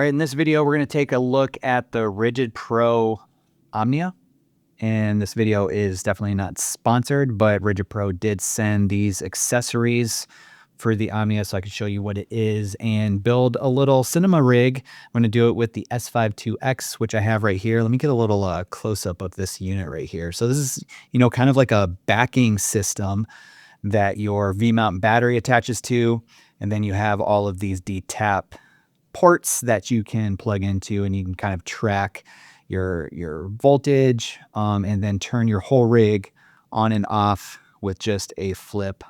right, in this video, we're going to take a look at the Rigid Pro Omnia. And this video is definitely not sponsored, but Rigid Pro did send these accessories for the Omnia so I can show you what it is and build a little cinema rig. I'm going to do it with the S5 IIX, which I have right here. Let me get a little close-up of this unit right here. So this is, kind of like a backing system that your V-mount battery attaches to. And then you have all of these D-tap ports that you can plug into, and you can kind of track your voltage and then turn your whole rig on and off with just a flip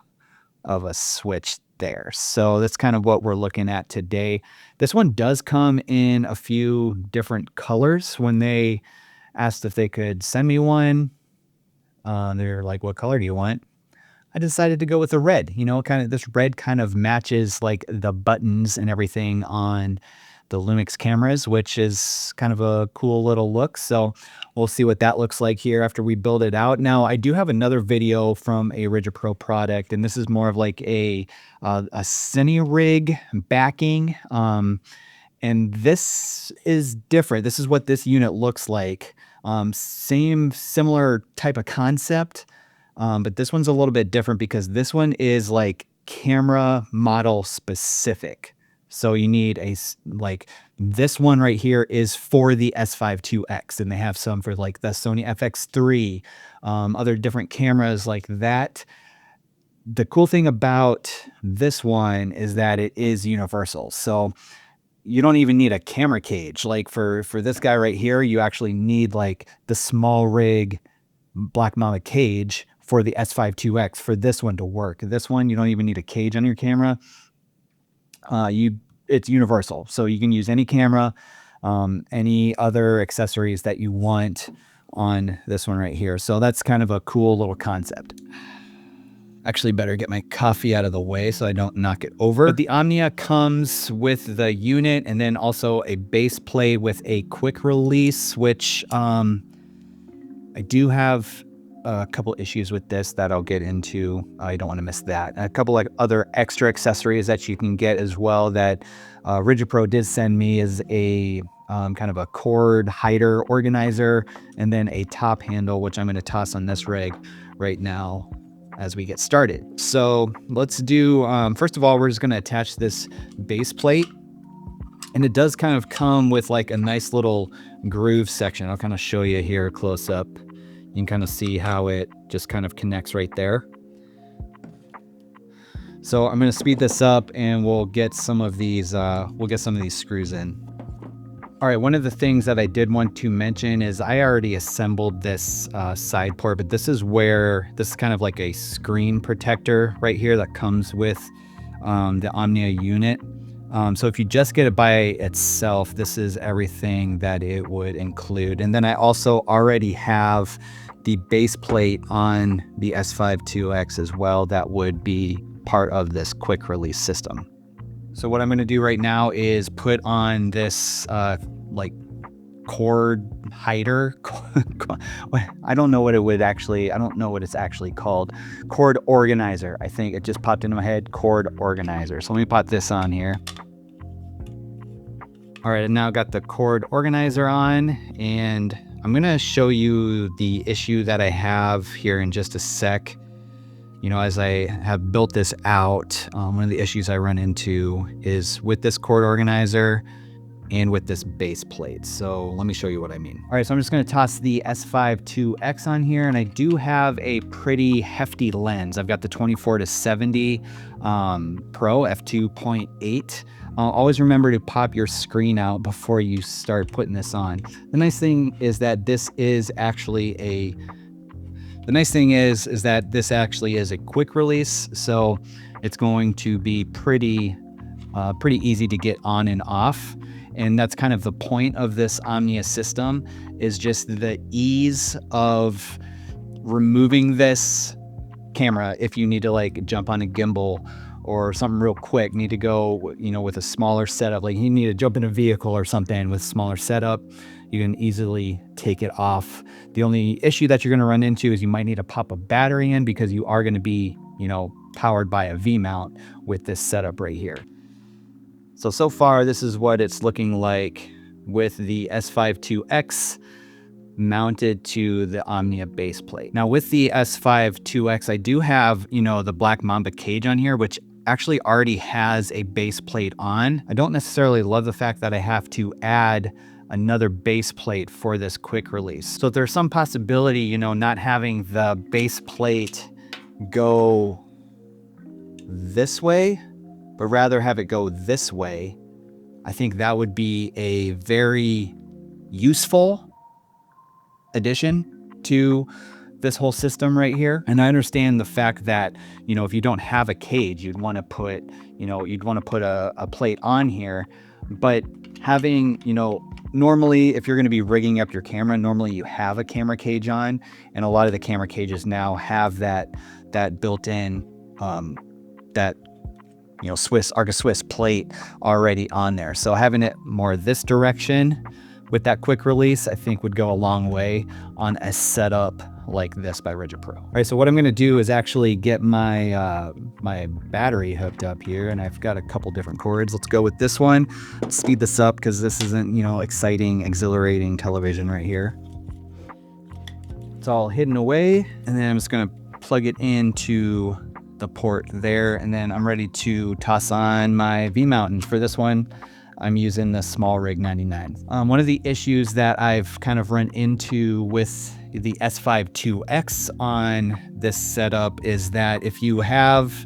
of a switch there. So that's kind of what we're looking at today. This one does come in a few different colors. When they asked if they could send me one, they're like, what color do you want? I decided to go with the red. This red kind of matches like the buttons and everything on the Lumix cameras, which is kind of a cool little look. So we'll see what that looks like here after we build it out. Now, I do have another video from a Rigid Pro product, and this is more of like a cine rig backing. And this is different. This is what this unit looks like. Similar type of concept. But this one's a little bit different because this one is like camera model specific. So you need this one right here is for the S5 IIX, and they have some for like the Sony FX3, other different cameras like that. The cool thing about this one is that it is universal. So you don't even need a camera cage. Like for this guy right here, you actually need like the small rig black mamba cage for the S5 IIX for this one to work. This one, you don't even need a cage on your camera. It's universal. So you can use any camera, any other accessories that you want on this one right here. So that's kind of a cool little concept. Actually, better get my coffee out of the way so I don't knock it over. But the Omnia comes with the unit and then also a base plate with a quick release, which I do have a couple issues with this that I'll get into. You don't want to miss that. A couple like other extra accessories that you can get as well that Rigid Pro did send me is a kind of a cord hider organizer and then a top handle, which I'm going to toss on this rig right now as we get started. So let's do, first of all, we're just going to attach this base plate. And it does kind of come with like a nice little groove section. I'll kind of show you here close up. You can kind of see how it just kind of connects right there. So I'm going to speed this up and we'll get some of these screws in. All right, one of the things that I did want to mention is I already assembled this side port, but this is kind of like a screen protector right here that comes with the Omnia unit. So if you just get it by itself, this is everything that it would include. And then I also already have the base plate on the S5 IIX as well that would be part of this quick release system. So what I'm going to do right now is put on this like cord hider. I don't know what it's actually called. Cord organizer. I think it just popped into my head, cord organizer. So let me put this on here. All right, and now I've got the cord organizer on, and I'm going to show you the issue that I have here in just a sec. As I have built this out, one of the issues I run into is with this cord organizer and with this base plate. So let me show you what I mean. All right, so I'm just going to toss the S5 IIX on here, and I do have a pretty hefty lens. I've got the 24-70 Pro f2.8. Always remember to pop your screen out before you start putting this on. The nice thing is that this actually is a quick release, so it's going to be pretty easy to get on and off. And that's kind of the point of this Omnia system, is just the ease of removing this camera if you need to like jump on a gimbal or something real quick, need to go, with a smaller setup, like you need to jump in a vehicle or something with smaller setup, you can easily take it off. The only issue that you're going to run into is you might need to pop a battery in because you are going to be, powered by a V-mount with this setup right here. So far, this is what it's looking like with the S5 IIX mounted to the Omnia base plate. Now with the S5 IIX, I do have, the Black Mamba cage on here, which actually already has a base plate on. I don't necessarily love the fact that I have to add another base plate for this quick release. So there's some possibility, not having the base plate go this way, but rather have it go this way. I think that would be a very useful addition to this whole system right here. And I understand the fact that, if you don't have a cage, you'd want to put, a plate on here. But having, normally if you're going to be rigging up your camera, normally you have a camera cage on, and a lot of the camera cages now have that built-in, Arca Swiss plate already on there. So having it more this direction with that quick release, I think would go a long way on a setup like this by Rigid Pro. All right, so what I'm gonna do is actually get my my battery hooked up here, and I've got a couple different cords. Let's go with this one. Let's speed this up because this isn't, exciting, exhilarating television right here. It's all hidden away, and then I'm just gonna plug it into the port there, and then I'm ready to toss on my V-mount. And for this one, I'm using the Small Rig 99. One of the issues that I've kind of run into with the S5 IIX on this setup is that if you have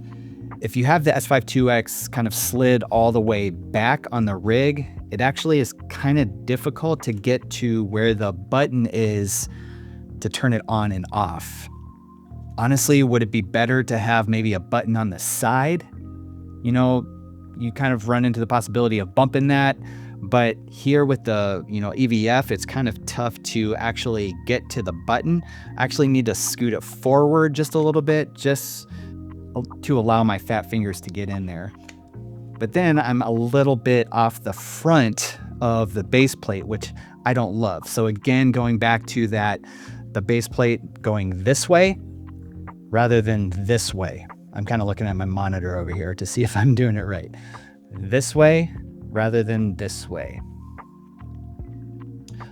the S5 IIX kind of slid all the way back on the rig, it actually is kind of difficult to get to where the button is to turn it on and off. Honestly, would it be better to have maybe a button on the side? You kind of run into the possibility of bumping that, but here with the, EVF, it's kind of tough to actually get to the button. I actually need to scoot it forward just a little bit, just to allow my fat fingers to get in there. But then I'm a little bit off the front of the base plate, which I don't love. So again, going back to that, the base plate going this way rather than this way. I'm kind of looking at my monitor over here to see if I'm doing it right. This way rather than this way.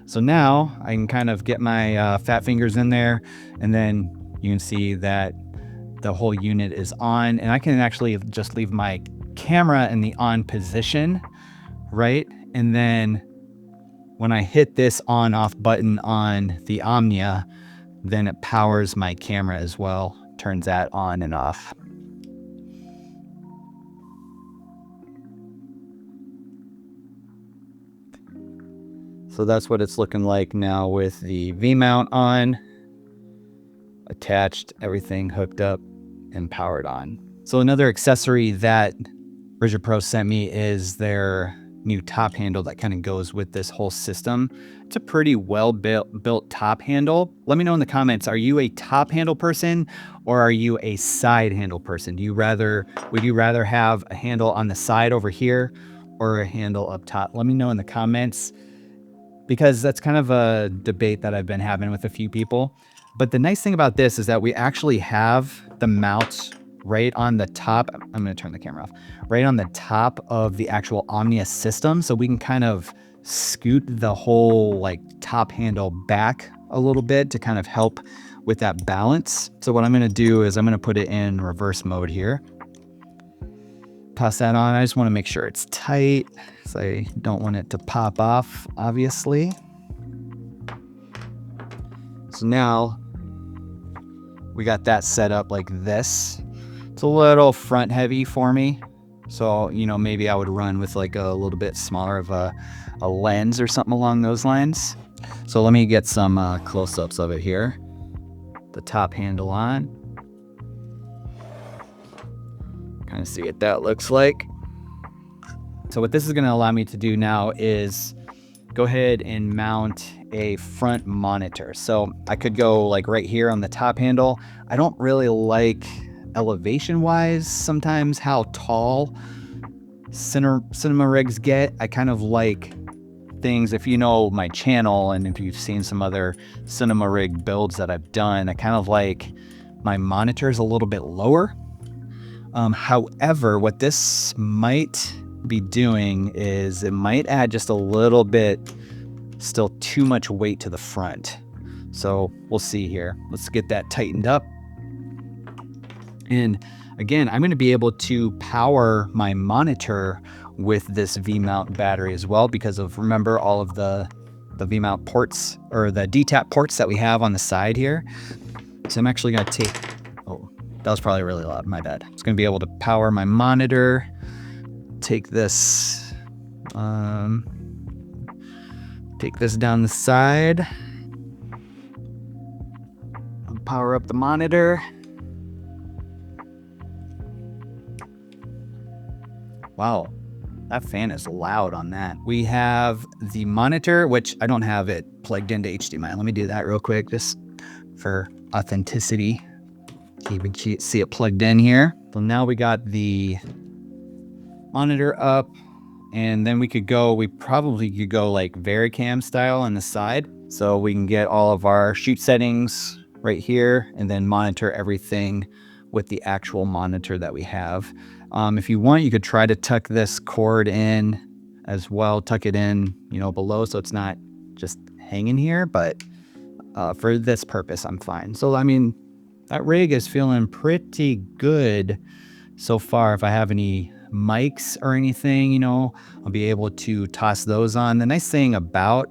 So now I can kind of get my fat fingers in there, and then you can see that the whole unit is on, and I can actually just leave my camera in the on position, right? And then when I hit this on off button on the Omnia, then it powers my camera as well, turns that on and off. So that's what it's looking like now with the V-mount on, attached, everything hooked up and powered on. So another accessory that Rigid Pro sent me is their new top handle that kind of goes with this whole system. It's a pretty well built top handle. Let me know in the comments, are you a top handle person or are you a side handle person? Would you rather have a handle on the side over here or a handle up top? Let me know in the comments, because that's kind of a debate that I've been having with a few people. But the nice thing about this is that we actually have the mounts right on the top. I'm going to turn the camera off. Right on the top of the actual Omnia system. So we can kind of scoot the whole top handle back a little bit to kind of help with that balance. So what I'm going to do is I'm going to put it in reverse mode here. Toss that on. I just want to make sure it's tight, so I don't want it to pop off, obviously. So now we got that set up like this. It's a little front heavy for me, so maybe I would run with like a little bit smaller of a lens or something along those lines. So let me get some close-ups of it here. The top handle on. Kind of see what that looks like. So what this is going to allow me to do now is go ahead and mount a front monitor. So I could go like right here on the top handle. I don't really like elevation wise sometimes how tall cinema rigs get. I kind of like things, if you know my channel and if you've seen some other cinema rig builds that I've done, I kind of like my monitors a little bit lower. However, what this might be doing is it might add just a little bit, still too much weight to the front. So we'll see here. Let's get that tightened up. And again, I'm going to be able to power my monitor with this V-mount battery as well, because of, remember, all of the V-mount ports, or the DTAP ports that we have on the side here. So I'm actually going to take, oh, that was probably really loud, my bad. It's going to be able to power my monitor. Take this down the side. Power up the monitor. Wow, that fan is loud on that. We have the monitor, which I don't have it plugged into HDMI. Let me do that real quick, just for authenticity. You can see it plugged in here. So now we got the monitor up, and then we probably could go like Varicam style on the side. So we can get all of our shoot settings right here, and then monitor everything with the actual monitor that we have. If you want, you could try to tuck this cord in as well, tuck it in, below, so it's not just hanging here, but for this purpose, I'm fine. So, I mean, that rig is feeling pretty good so far. If I have any mics or anything, I'll be able to toss those on. The nice thing about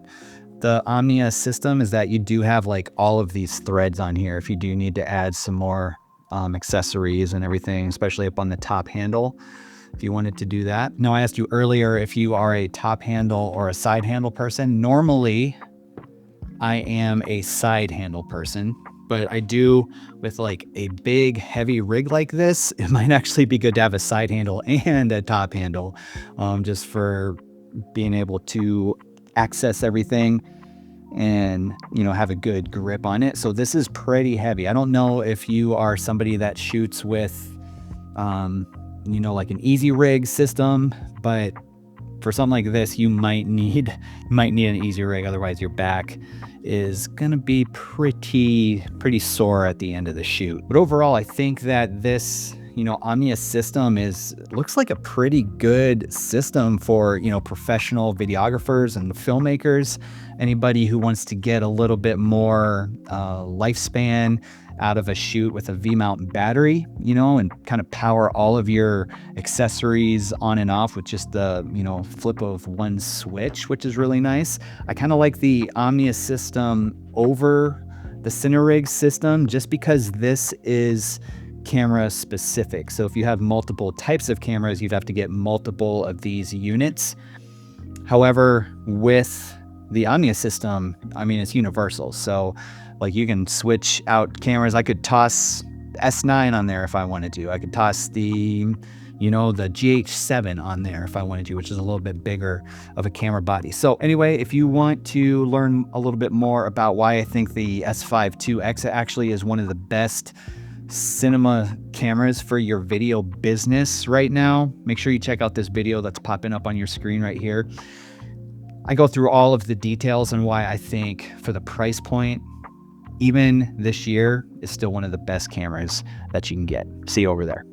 the Omnia system is that you do have like all of these threads on here if you do need to add some more accessories and everything, especially up on the top handle, if you wanted to do that. Now, I asked you earlier if you are a top handle or a side handle person. Normally, I am a side handle person, but I do, with like a big heavy rig like this, it might actually be good to have a side handle and a top handle, just for being able to access everything and have a good grip on it. So this is pretty heavy. I don't know if you are somebody that shoots with like an easy rig system, but for something like this, you might need an easy rig. Otherwise your back is gonna be pretty sore at the end of the shoot. But overall, I think that this Omnia system looks like a pretty good system for professional videographers and filmmakers, anybody who wants to get a little bit more lifespan out of a shoot with a V-mount battery, and kind of power all of your accessories on and off with just the flip of one switch, which is really nice. I kind of like the Omnia system over the Cinerig system, just because this is camera specific. So if you have multiple types of cameras, you'd have to get multiple of these units. However, with the Omnia system, I mean, it's universal. So like you can switch out cameras. I could toss S9 on there if I wanted to. I could toss the GH7 on there if I wanted to, which is a little bit bigger of a camera body. So anyway, if you want to learn a little bit more about why I think the S5 IIX actually is one of the best cinema cameras for your video business right now, make sure you check out this video that's popping up on your screen right here. I go through all of the details and why I think for the price point, even this year, is still one of the best cameras that you can get. See you over there.